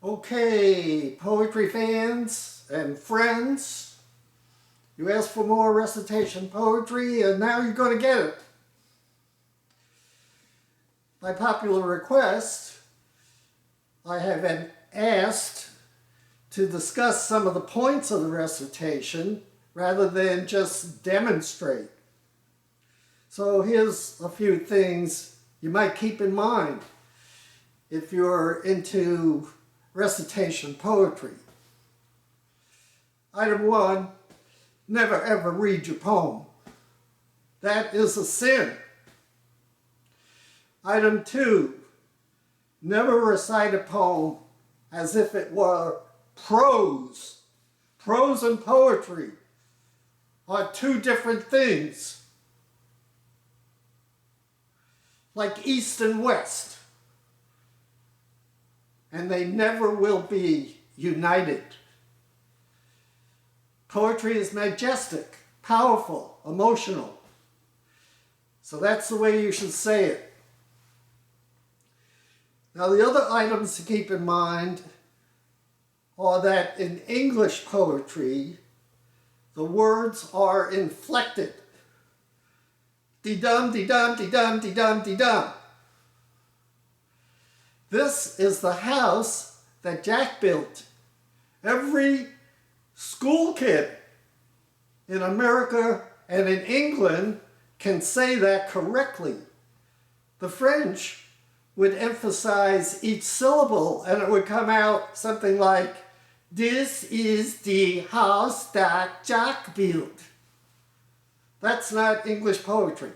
Okay, poetry fans and friends, you asked for more recitation poetry and now you're going to get it. By popular request, I have been asked to discuss some of the points of the recitation rather than just demonstrate. So here's a few things you might keep in mind if you're into recitation poetry. Item 1, never ever read your poem. That is a sin. Item 2, never recite a poem as if it were prose. Prose and poetry are two different things, like East and West. And they never will be united. Poetry is majestic, powerful, emotional. So that's the way you should say it. Now the other items to keep in mind are that in English poetry, the words are inflected. Dee-dum, dee-dum, dee-dum, dee-dum, dee-dum. This is the house that Jack built. Every school kid in America and in England can say that correctly. The French would emphasize each syllable and it would come out something like, "This is the house that Jack built." That's not English poetry.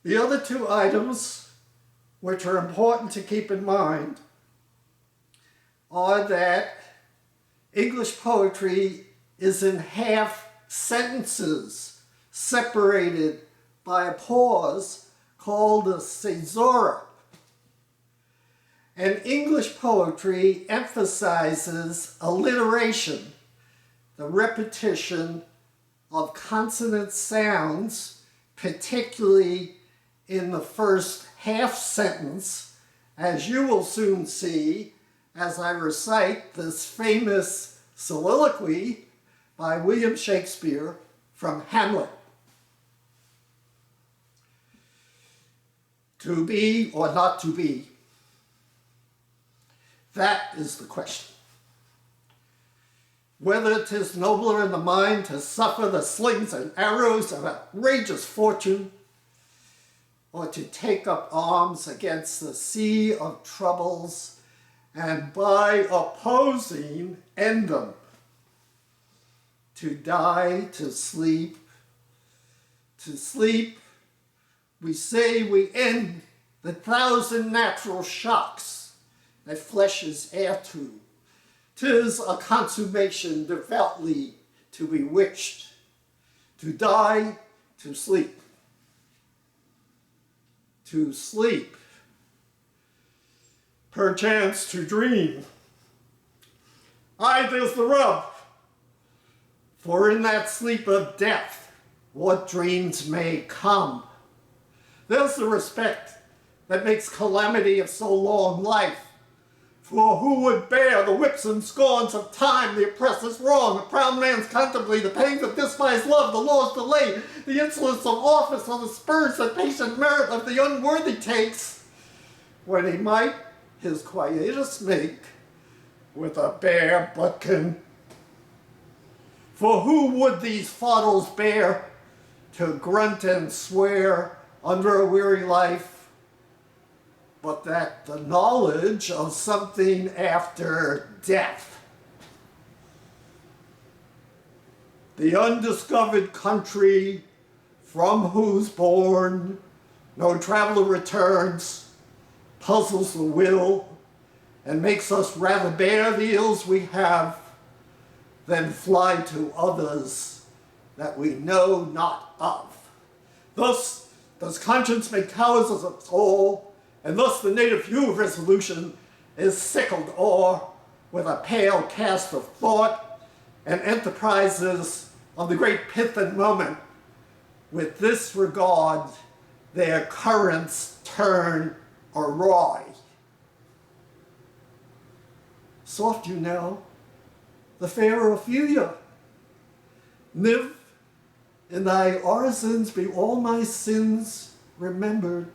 The other two items which are important to keep in mind are that English poetry is in half sentences separated by a pause called a caesura. And English poetry emphasizes alliteration, the repetition of consonant sounds, particularly in the first half sentence, as you will soon see as I recite this famous soliloquy by William Shakespeare from Hamlet. To be or not to be? That is the question. Whether 'tis nobler in the mind to suffer the slings and arrows of outrageous fortune, or to take up arms against the sea of troubles and by opposing end them. To die, to sleep, we say we end the thousand natural shocks that flesh is heir to. 'Tis a consummation devoutly to be wished. To die, to sleep. To sleep, perchance to dream. Aye, there's the rub. For in that sleep of death, what dreams may come. There's the respect that makes calamity of so long life. For who would bear the whips and scorns of time, the oppressor's wrong, the proud man's contemplate, the pangs of despised love, the law's delay, the insolence of office, or the spurs that patient merit of the unworthy takes, when he might his quietus make with a bare buttkin? For who would these fardels bear to grunt and swear under a weary life, but that the knowledge of something after death, the undiscovered country from whose bourne no traveler returns, puzzles the will and makes us rather bear the ills we have than fly to others that we know not of. Thus does conscience make cowards of us all, and thus the native hue of resolution is sickled o'er with a pale cast of thought, and enterprises of the great pith and moment with this regard their currents turn awry. soft you now, the fair Ophelia. Live, in thy orisons be all my sins remembered.